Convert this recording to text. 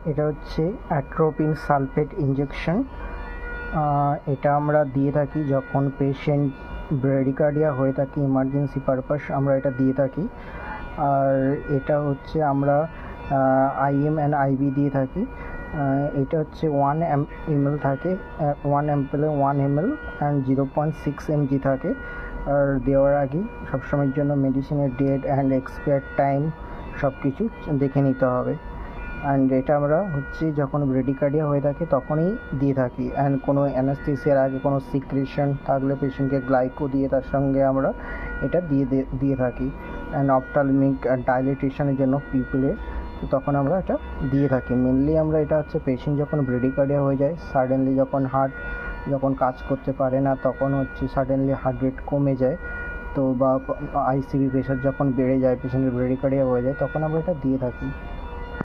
এটা হচ্ছে atropine sulphate injection. এটা আমরা দিয়ে থাকি যখন পেশেন্ট ব্রেডিকার্ডিয়া হয়ে থাকে, ইমার্জেন্সি পারপাস আমরা এটা দিয়ে থাকি। আর এটা হচ্ছে আমরা আইএম অ্যান্ড আইভি দিয়ে থাকি। এটা হচ্ছে 1 ml থাকে, 1 অ্যাম্পেলে 1 ml অ্যান্ড 0.6 mg থাকে। আর দেওয়ার আগে সবসময়ের জন্য মেডিসিনের ডেট অ্যান্ড এক্সপায়ার টাইম সব কিছু দেখে নিতে হবে। অ্যান্ড এটা আমরা হচ্ছে যখন ব্রেডিকার্ডিয়া হয়ে থাকে তখনই দিয়ে থাকি। অ্যান্ড কোনো অ্যানাস্থেসিয়ার আগে কোনো সিক্রেশন থাকলে পেশেন্টকে গ্লাইকো দিয়ে তার সঙ্গে আমরা এটা দিয়ে থাকি। অ্যান্ড অপথ্যালমিক ডাইলেটেশনের জন্য পিপলের, তো তখন আমরা এটা দিয়ে থাকি। মেনলি আমরা এটা হচ্ছে পেশেন্ট যখন ব্রেডিকার্ডিয়া হয়ে যায়, সাডেনলি যখন হার্ট যখন কাজ করতে পারে না, তখন হচ্ছে সাডেনলি হার্ট রেট কমে যায়, তো বা আইসিবি প্রেশার যখন বেড়ে যায়, পেশেন্টের ব্রেডিকার্ডিয়া হয়ে যায়, তখন আমরা এটা দিয়ে থাকি।